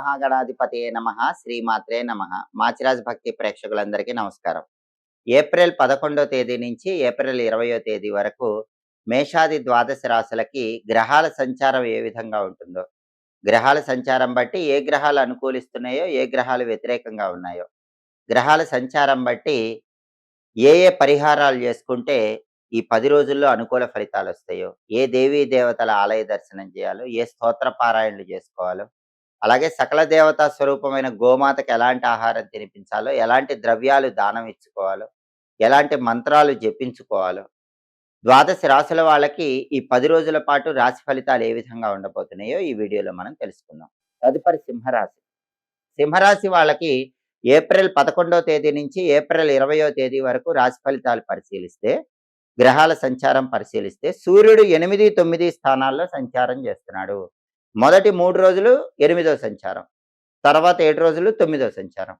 మహాగణాధిపతయే నమః. శ్రీమాత్రే నమః. మాచిరాజ్ భక్తి ప్రేక్షకులందరికీ నమస్కారం. ఏప్రిల్ 11వ తేదీ నుంచి ఏప్రిల్ 20వ తేదీ వరకు మేషాది ద్వాదశ రాశులకి గ్రహాల సంచారం ఏ విధంగా ఉంటుందో, గ్రహాల సంచారం బట్టి ఏ గ్రహాలు అనుకూలిస్తున్నాయో, ఏ గ్రహాలు వ్యతిరేకంగా ఉన్నాయో, గ్రహాల సంచారం బట్టి ఏ ఏ పరిహారాలు చేసుకుంటే ఈ 10 రోజుల్లో అనుకూల ఫలితాలొస్తాయో, ఏ దేవీ దేవతల ఆలయ దర్శనం చేయాలో, ఏ స్తోత్ర పారాయణలు చేసుకోవాలో, అలాగే సకల దేవతా స్వరూపమైన గోమాతకి ఎలాంటి ఆహారం తినిపించాలో, ఎలాంటి ద్రవ్యాలు దానం ఇచ్చుకోవాలో, ఎలాంటి మంత్రాలు జపించుకోవాలో, ద్వాదశ రాశుల వాళ్ళకి ఈ 10 రోజుల పాటు రాశి ఫలితాలు ఏ విధంగా ఉండబోతున్నాయో ఈ వీడియోలో మనం తెలుసుకుందాం. తదుపరి సింహరాశి. సింహరాశి వాళ్ళకి ఏప్రిల్ 11వ తేదీ నుంచి ఏప్రిల్ 20వ తేదీ వరకు రాశి ఫలితాలు పరిశీలిస్తే, గ్రహాల సంచారం పరిశీలిస్తే సూర్యుడు 8, 9 స్థానాల్లో సంచారం చేస్తున్నాడు. మొదటి 3 రోజులు 8వ సంచారం, తర్వాత 7 రోజులు 9వ సంచారం.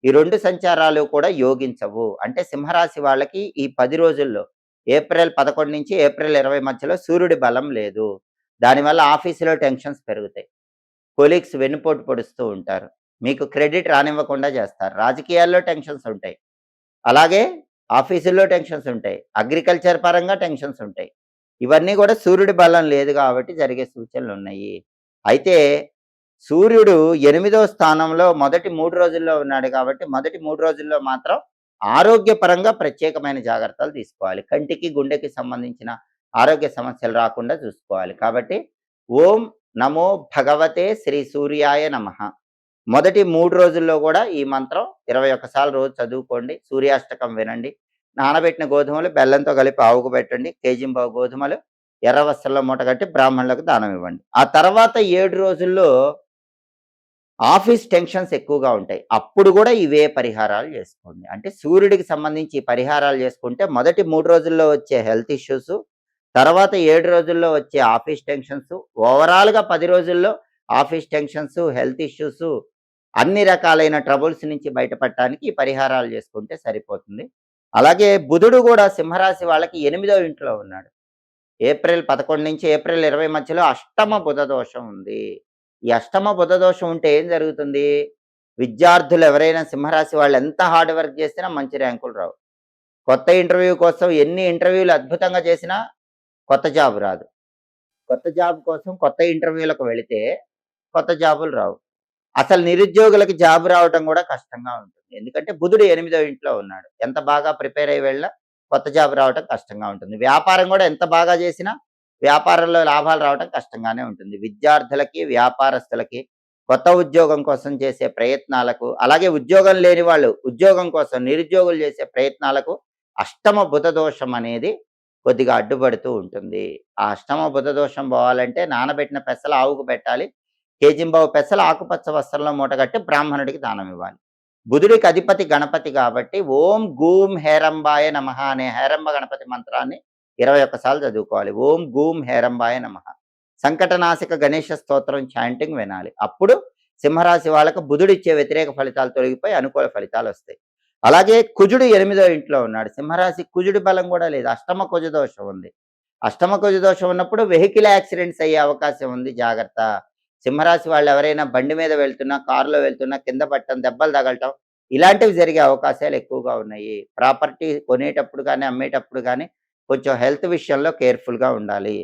ఈ 2 సంచారాలు కూడా యోగించవు. అంటే సింహరాశి వాళ్ళకి ఈ 10 రోజుల్లో ఏప్రిల్ 11 నుంచి ఏప్రిల్ 20 మధ్యలో సూర్యుడి బలం లేదు. దానివల్ల ఆఫీసులో టెన్షన్స్ పెరుగుతాయి. కొలీగ్స్ వెన్నుపోటు పొడుస్తూ ఉంటారు. మీకు క్రెడిట్ రానివ్వకుండా చేస్తారు. రాజకీయాల్లో టెన్షన్స్ ఉంటాయి. అలాగే ఆఫీసుల్లో టెన్షన్స్ ఉంటాయి. అగ్రికల్చర్ పరంగా టెన్షన్స్ ఉంటాయి. ఇవన్నీ కూడా సూర్యుడి బలం లేదు కాబట్టి జరిగే సూచనలున్నాయి. అయితే సూర్యుడు 8వ స్థానంలో మొదటి 3 రోజుల్లో ఉన్నాడు కాబట్టి మొదటి 3 రోజుల్లో మాత్రం ఆరోగ్యపరంగా ప్రత్యేకమైన జాగ్రత్తలు తీసుకోవాలి. కంటికి, గుండెకి సంబంధించిన ఆరోగ్య సమస్యలు రాకుండా చూసుకోవాలి. కాబట్టి ఓం నమో భగవతే శ్రీ సూర్యాయ నమః. మొదటి 3 రోజుల్లో కూడా ఈ మంత్రం 21 సార్లు రోజు చదువుకోండి. సూర్యాష్టకం వినండి. నానబెట్టిన గోధుమలు బెల్లంతో కలిపి ఆవుకు పెట్టండి. కేజీంబావు గోధుమలు ఎర్ర వస్త్రంలో మూటగట్టి బ్రాహ్మణులకు దానం ఇవ్వండి. ఆ తర్వాత 7 రోజుల్లో ఆఫీస్ టెన్షన్స్ ఎక్కువగా ఉంటాయి. అప్పుడు కూడా ఇవే పరిహారాలు చేసుకోండి. అంటే సూర్యుడికి సంబంధించి ఈ పరిహారాలు చేసుకుంటే మొదటి 3 రోజుల్లో వచ్చే హెల్త్ ఇష్యూస్, తర్వాత 7 రోజుల్లో వచ్చే ఆఫీస్ టెన్షన్స్, ఓవరాల్‌గా 10 రోజుల్లో ఆఫీస్ టెన్షన్స్, హెల్త్ ఇష్యూస్, అన్ని రకాలైన ట్రబుల్స్ నుంచి బయటపడటానికి ఈ పరిహారాలు చేసుకుంటే సరిపోతుంది. అలాగే బుధుడు కూడా సింహరాశి వాళ్ళకి 8వ ఇంట్లో ఉన్నాడు. ఏప్రిల్ 11 నుంచి ఏప్రిల్ 20 మధ్యలో అష్టమ బుధ దోషం ఉంది. ఈ అష్టమ బుధ దోషం ఉంటే ఏం జరుగుతుంది? విద్యార్థులు ఎవరైనా సింహరాశి వాళ్ళు ఎంత హార్డ్ వర్క్ చేసినా మంచి ర్యాంకులు రావు. కొత్త ఇంటర్వ్యూ కోసం ఎన్ని ఇంటర్వ్యూలు అద్భుతంగా చేసినా కొత్త జాబ్ రాదు. కొత్త జాబ్ కోసం కొత్త ఇంటర్వ్యూలకు వెళితే కొత్త జాబులు రావు. అసలు నిరుద్యోగులకి జాబ్ రావటం కూడా కష్టంగా ఉంటుంది. ఎందుకంటే బుధుడు 8వ ఇంట్లో ఉన్నాడు. ఎంత బాగా ప్రిపేర్ అయ్యి వెళ్ళినా కొత్త జాబ్ రావటం కష్టంగా ఉంటుంది. వ్యాపారం కూడా ఎంత బాగా చేసినా వ్యాపారంలో లాభాలు రావటం కష్టంగానే ఉంటుంది. విద్యార్థులకి, వ్యాపారస్తులకి కొత్త ఉద్యోగం కోసం చేసే ప్రయత్నాలకు, అలాగే ఉద్యోగం లేని వాళ్ళు ఉద్యోగం కోసం నిరుద్యోగులు చేసే ప్రయత్నాలకు అష్టమ బుధ దోషం అనేది కొద్దిగా అడ్డుపడుతూ ఉంటుంది. ఆ అష్టమ బుధ దోషం పోవాలంటే నానబెట్టిన పెసలు ఆవుకు పెట్టాలి. కేజింబావు పెసలు ఆకుపచ్చ వస్త్రంలో మూటగట్టి బ్రాహ్మణుడికి దానం ఇవ్వాలి. బుధుడికి అధిపతి గణపతి కాబట్టి ఓం గూం హేరంబాయ నమః అనే హేరంబ గణపతి మంత్రాన్ని 21 సార్లు చదువుకోవాలి. ఓం గూం హేరంబాయ నమః. సంకటనాశక గణేష స్తోత్రం చాంటింగ్ వినాలి. అప్పుడు సింహరాశి వాళ్ళకు బుధుడిచ్చే వ్యతిరేక ఫలితాలు తొలగిపోయి అనుకూల ఫలితాలు వస్తాయి. అలాగే కుజుడు 8వ ఇంట్లో ఉన్నాడు. సింహరాశి కుజుడి బలం కూడా లేదు. అష్టమ కుజ దోషం ఉంది. అష్టమ కుజ దోషం ఉన్నప్పుడు వెహికల్ యాక్సిడెంట్స్ అయ్యే అవకాశం ఉంది. జాగ్రత్త. సింహరాశి వాళ్ళు ఎవరైనా బండి మీద వెళ్తున్నా, కారులో వెళ్తున్నా కింద పట్టడం, దెబ్బలు తగలటం ఇలాంటివి జరిగే అవకాశాలు ఎక్కువగా ఉన్నాయి. ప్రాపర్టీ కొనేటప్పుడు కానీ, అమ్మేటప్పుడు కానీ కొంచెం హెల్త్ విషయంలో కేర్ఫుల్గా ఉండాలి.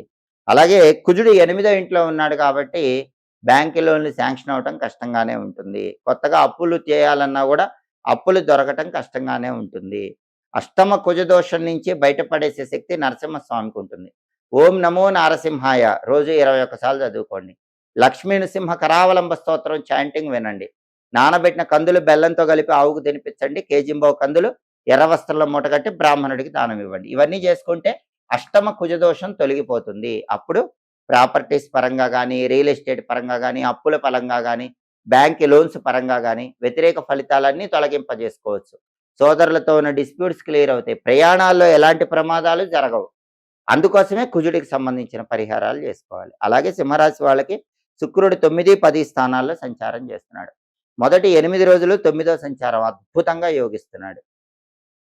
అలాగే కుజుడు 8వ ఇంట్లో ఉన్నాడు కాబట్టి బ్యాంకు లోన్లు శాంక్షన్ అవటం కష్టంగానే ఉంటుంది. కొత్తగా అప్పులు చేయాలన్నా కూడా అప్పులు దొరకటం కష్టంగానే ఉంటుంది. అష్టమ కుజ దోషం నుంచి బయటపడేసే శక్తి నరసింహస్వామికి ఉంటుంది. ఓం నమో నారసింహాయ రోజు 21 సార్లు చదువుకోండి. లక్ష్మీ నృసింహ కరావలంబ స్తోత్రం చాంటింగ్ వినండి. నానబెట్టిన కందులు బెల్లంతో కలిపి ఆవుకు తినిపించండి. కేజింబావు కందులు ఎర్ర వస్త్రంలో మూటగట్టి బ్రాహ్మణుడికి దానం ఇవ్వండి. ఇవన్నీ చేసుకుంటే అష్టమ కుజదోషం తొలగిపోతుంది. అప్పుడు ప్రాపర్టీస్ పరంగా కానీ, రియల్ ఎస్టేట్ పరంగా కానీ, అప్పుల పరంగా కానీ, బ్యాంక్ లోన్స్ పరంగా కానీ వ్యతిరేక ఫలితాలన్నీ తొలగింపజేసుకోవచ్చు. సోదరులతో ఉన్న డిస్ప్యూట్స్ క్లియర్ అవుతాయి. ప్రయాణాల్లో ఎలాంటి ప్రమాదాలు జరగవు. అందుకోసమే కుజుడికి సంబంధించిన పరిహారాలు చేసుకోవాలి. అలాగే సింహరాశి వాళ్ళకి శుక్రుడు 9, 10 స్థానాల్లో సంచారం చేస్తున్నాడు. మొదటి 8 రోజులు 9వ సంచారం అద్భుతంగా యోగిస్తున్నాడు.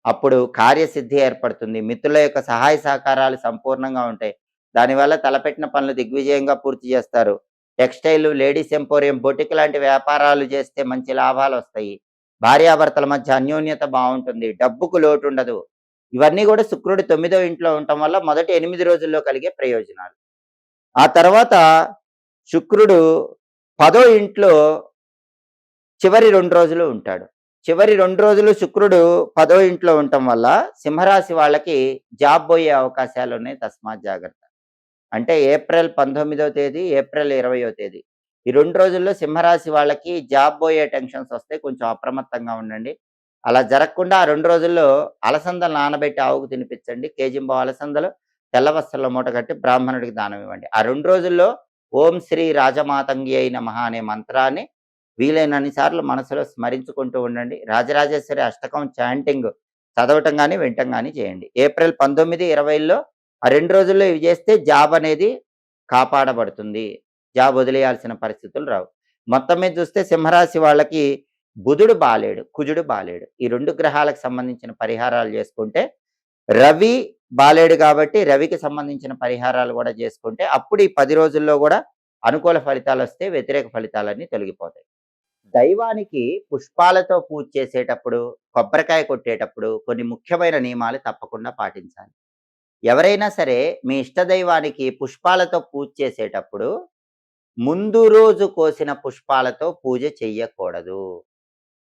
అప్పుడు కార్యసిద్ధి ఏర్పడుతుంది. మిత్రుల యొక్క సహాయ సహకారాలు సంపూర్ణంగా ఉంటాయి. దానివల్ల తలపెట్టిన పనులు దిగ్విజయంగా పూర్తి చేస్తారు. టెక్స్టైల్, లేడీస్ ఎంపోరియం, బొటిక్ లాంటి వ్యాపారాలు చేస్తే మంచి లాభాలొస్తాయి. భార్యాభర్తల మధ్య అన్యోన్యత బావుంటుంది. డబ్బుకు లోటుండదు. ఇవన్నీ గూడా శుక్రుడు 9వ ఇంట్లో ఉండటం వల్ల మొదటి 8 రోజుల్లో కలిగే ప్రయోజనాలు. ఆ తర్వాత శుక్రుడు 10వ ఇంట్లో చివరి 2 రోజులు ఉంటాడు. చివరి 2 రోజులు శుక్రుడు 10వ ఇంట్లో ఉండటం వల్ల సింహరాశి వాళ్ళకి జాబ్ పోయే అవకాశాలున్నాయి. తస్మాత్ జాగ్రత్త. అంటే ఏప్రిల్ 19వ తేదీ, ఏప్రిల్ 20వ తేదీ. ఈ 2 రోజుల్లో సింహరాశి వాళ్ళకి జాబ్ పోయే టెన్షన్స్ వస్తాయి. కొంచెం అప్రమత్తంగా ఉండండి. అలా జరగకుండా ఆ 2 రోజుల్లో అలసందలు నానబెట్టి ఆవుకు తినిపించండి. కేజింబావు అలసందలు తెల్ల వస్త్రంలో మూట కట్టి బ్రాహ్మణుడికి దానం ఇవ్వండి. ఆ 2 రోజుల్లో ఓం శ్రీ రాజమాతంగ్యై నమః అనే మంత్రాన్ని వీలైనన్ని సార్లు మనసులో స్మరించుకుంటూ ఉండండి. రాజరాజేశ్వరి అష్టకం చాంటింగ్ చదవటం గాని, వినటం గాని చేయండి. ఏప్రిల్ 19, 20లో ఆ 2 రోజుల్లో ఇవి చేస్తే జాబ్ అనేది కాపాడబడుతుంది. జాబ్ వదిలేయాల్సిన పరిస్థితులు రావు. మొత్తం మీద చూస్తే సింహరాశి వాళ్ళకి బుధుడు బాలేడు, కుజుడు బాలేడు. ఈ 2 గ్రహాలకు సంబంధించిన పరిహారాలు చేసుకుంటే, రవి బాలేడు కాబట్టి రవికి సంబంధించిన పరిహారాలు కూడా చేసుకుంటే అప్పుడు ఈ 10 రోజుల్లో కూడా అనుకూల ఫలితాలొస్తే వ్యతిరేక ఫలితాలన్నీ తొలగిపోతాయి. దైవానికి పుష్పాలతో పూజ చేసేటప్పుడు, కొబ్బరికాయ కొట్టేటప్పుడు కొన్ని ముఖ్యమైన నియమాలు తప్పకుండా పాటించాలి. ఎవరైనా సరే మీ ఇష్ట దైవానికి పుష్పాలతో పూజ చేసేటప్పుడు ముందు రోజు కోసిన పుష్పాలతో పూజ చెయ్యకూడదు.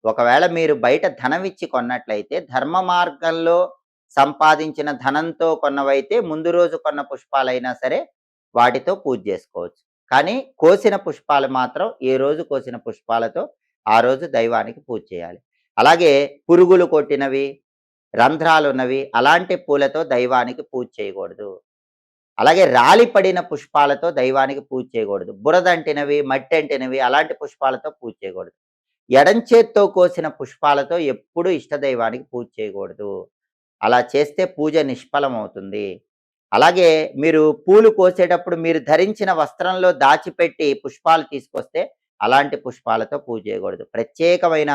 ఒకవేళ మీరు బయట ధనమిచ్చి కొన్నట్లయితే ధర్మ మార్గంలో సంపాదించిన ధనంతో కొన్నవైతే ముందు రోజు కొన్న పుష్పాలైనా సరే వాటితో పూజ చేసుకోవచ్చు. కానీ కోసిన పుష్పాలు మాత్రం ఏ రోజు కోసిన పుష్పాలతో ఆ రోజు దైవానికి పూజ చేయాలి. అలాగే పురుగులు కొట్టినవి, రంధ్రాలున్నవి అలాంటి పూలతో దైవానికి పూజ చేయకూడదు. అలాగే రాలిపడిన పుష్పాలతో దైవానికి పూజ చేయకూడదు. బురదంటినవి, మట్టి అంటినవి అలాంటి పుష్పాలతో పూజ చేయకూడదు. ఎడం చేత్తో కోసిన పుష్పాలతో ఎప్పుడూ ఇష్టదైవానికి పూజ చేయకూడదు. అలా చేస్తే పూజ నిష్ఫలమవుతుంది. అలాగే మీరు పూలు కోసేటప్పుడు మీరు ధరించిన వస్త్రంలో దాచిపెట్టి పుష్పాలు తీసుకొస్తే అలాంటి పుష్పాలతో పూజ చేయకూడదు. ప్రత్యేకమైన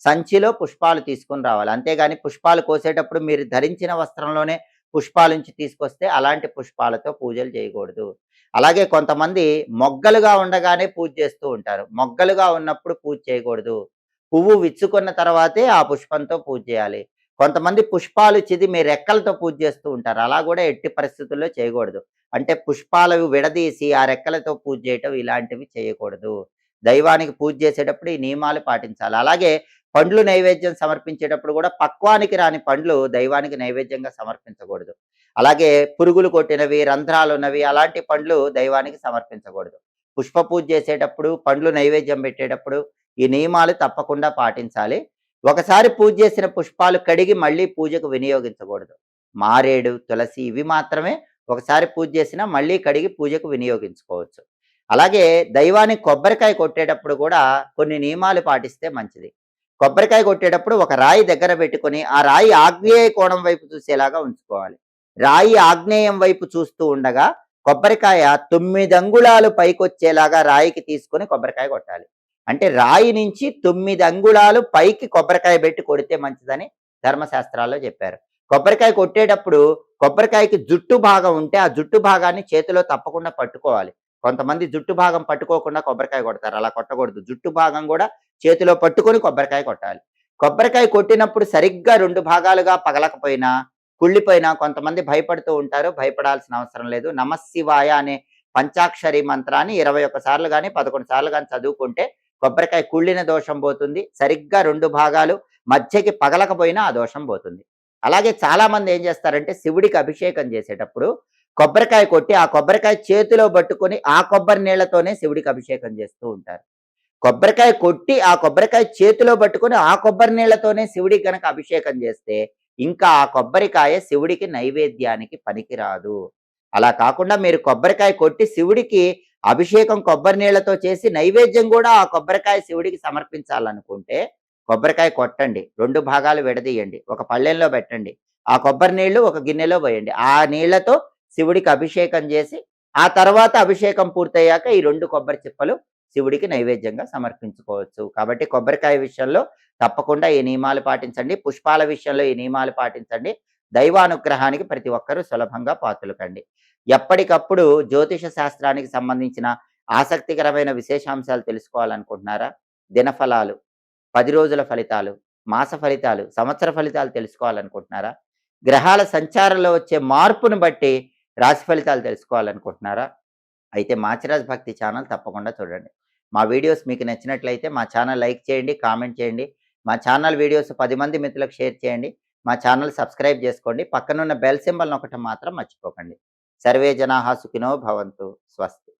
సంచిలో పుష్పాలు తీసుకొని రావాలి. అంతేగాని పుష్పాలు కోసేటప్పుడు మీరు ధరించిన వస్త్రంలోనే పుష్పాలుంచి తీసుకొస్తే అలాంటి పుష్పాలతో పూజలు చేయకూడదు. అలాగే కొంతమంది మొగ్గలుగా ఉండగానే పూజ చేస్తూ ఉంటారు. మొగ్గలుగా ఉన్నప్పుడు పూజ చేయకూడదు. పువ్వు విచ్చుకున్న తర్వాతే ఆ పుష్పంతో పూజ చేయాలి. కొంతమంది పుష్పాలు చిదిమి రెక్కలతో పూజ చేస్తూ ఉంటారు. అలా కూడా ఎట్టి పరిస్థితుల్లో చేయకూడదు. అంటే పుష్పాలు విడదీసి ఆ రెక్కలతో పూజ చేయటం ఇలాంటివి చేయకూడదు. దైవానికి పూజ చేసేటప్పుడు ఈ నియమాలు పాటించాలి. అలాగే పండ్లు నైవేద్యం సమర్పించేటప్పుడు కూడా పక్వానికి రాని పండ్లు దైవానికి నైవేద్యంగా సమర్పించకూడదు. అలాగే పురుగులు కొట్టినవి, రంధ్రాలున్నవి అలాంటి పండ్లు దైవానికి సమర్పించకూడదు. పుష్ప పూజ చేసేటప్పుడు, పండ్లు నైవేద్యం పెట్టేటప్పుడు ఈ నియమాలు తప్పకుండా పాటించాలి. ఒకసారి పూజ చేసిన పుష్పాలు కడిగి మళ్ళీ పూజకు వినియోగించకూడదు. మారేడు, తులసి ఇవి మాత్రమే ఒకసారి పూజ చేసినా మళ్ళీ కడిగి పూజకు వినియోగించుకోవచ్చు. అలాగే దైవానికి కొబ్బరికాయ కొట్టేటప్పుడు కూడా కొన్ని నియమాలు పాటిస్తే మంచిది. కొబ్బరికాయ కొట్టేటప్పుడు ఒక రాయి దగ్గర పెట్టుకొని ఆ రాయి ఆగ్నేయ కోణం వైపు చూసేలాగా ఉంచుకోవాలి. రాయి ఆగ్నేయం వైపు చూస్తూ ఉండగా కొబ్బరికాయ 9 అంగుళాలు పైకొచ్చేలాగా రాయికి తీసుకొని కొబ్బరికాయ కొట్టాలి. అంటే రాయి నుంచి 9 అంగుళాలు పైకి కొబ్బరికాయ పెట్టి కొడితే మంచిదని ధర్మశాస్త్రాల్లో చెప్పారు. కొబ్బరికాయ కొట్టేటప్పుడు కొబ్బరికాయకి జుట్టు భాగం ఉంటే ఆ జుట్టు భాగాన్ని చేతిలో తప్పకుండా పట్టుకోవాలి. కొంతమంది జుట్టు భాగం పట్టుకోకుండా కొబ్బరికాయ కొడతారు. అలా కొట్టకూడదు. జుట్టు భాగం కూడా చేతిలో పట్టుకొని కొబ్బరికాయ కొట్టాలి. కొబ్బరికాయ కొట్టినప్పుడు సరిగ్గా 2 భాగాలుగా పగలకపోయినా, కుళ్ళిపోయినా కొంతమంది భయపడుతూ ఉంటారు. భయపడాల్సిన అవసరం లేదు. నమఃశివాయ అనే పంచాక్షరి మంత్రాన్ని 21 సార్లు గాని, 11 సార్లు గాని చదువుకుంటే కొబ్బరికాయ కుళ్ళిన దోషం పోతుంది. సరిగ్గా 2 భాగాలు మధ్యకి పగలకపోయినా ఆ దోషం పోతుంది. అలాగే చాలామంది ఏం చేస్తారంటే శివుడికి అభిషేకం చేసేటప్పుడు కొబ్బరికాయ కొట్టి ఆ కొబ్బరికాయ చేతిలో పట్టుకొని ఆ కొబ్బరి నీళ్లతోనే శివుడికి అభిషేకం చేస్తూ ఉంటారు. కొబ్బరికాయ కొట్టి ఆ కొబ్బరికాయ చేతిలో పట్టుకొని ఆ కొబ్బరి నీళ్లతోనే శివుడికి గనక అభిషేకం చేస్తే ఇంకా ఆ కొబ్బరికాయ శివుడికి నైవేద్యానికి పనికిరాదు. అలా కాకుండా మీరు కొబ్బరికాయ కొట్టి శివుడికి అభిషేకం కొబ్బరి నీళ్లతో చేసి నైవేద్యం కూడా ఆ కొబ్బరికాయ శివుడికి సమర్పించాలనుకుంటే కొబ్బరికాయ కొట్టండి. 2 భాగాలు విడదీయండి. ఒక పళ్ళెంలో పెట్టండి. ఆ కొబ్బరి నీళ్లు ఒక గిన్నెలో పోయండి. ఆ నీళ్లతో శివుడికి అభిషేకం చేసి ఆ తర్వాత అభిషేకం పూర్తయ్యాక ఈ 2 కొబ్బరి చిప్పలు శివుడికి నైవేద్యంగా సమర్పించుకోవచ్చు. కాబట్టి కొబ్బరికాయ విషయంలో తప్పకుండా ఈ నియమాలు పాటించండి. పుష్పాల విషయంలో ఈ నియమాలు పాటించండి. దైవానుగ్రహానికి ప్రతి ఒక్కరూ సులభంగా పాత్రులు కండి. ఎప్పటికప్పుడు జ్యోతిష శాస్త్రానికి సంబంధించిన ఆసక్తికరమైన విశేషాంశాలు తెలుసుకోవాలనుకుంటున్నారా? దినఫలాలు, 10 రోజుల ఫలితాలు, మాస ఫలితాలు, సంవత్సర ఫలితాలు తెలుసుకోవాలనుకుంటున్నారా? గ్రహాల సంచారంలో వచ్చే మార్పును బట్టి రాశి ఫలితాలు తెలుసుకోవాలనుకుంటున్నారా? అయితే మాచిరాజ్ భక్తి ఛానల్ తప్పకుండా చూడండి. మా వీడియోస్ మీకు నచ్చినట్లయితే మా ఛానల్ లైక్ చేయండి, కామెంట్ చేయండి. మా ఛానల్ వీడియోస్ 10 మంది మిత్రులకు షేర్ చేయండి. మా ఛానల్ సబ్స్క్రైబ్ చేసుకోండి. పక్కనున్న బెల్ సింబల్ నొక్కటం మాత్రం మర్చిపోకండి. సర్వే జనాః సుఖినో భవంతు. స్వస్తి.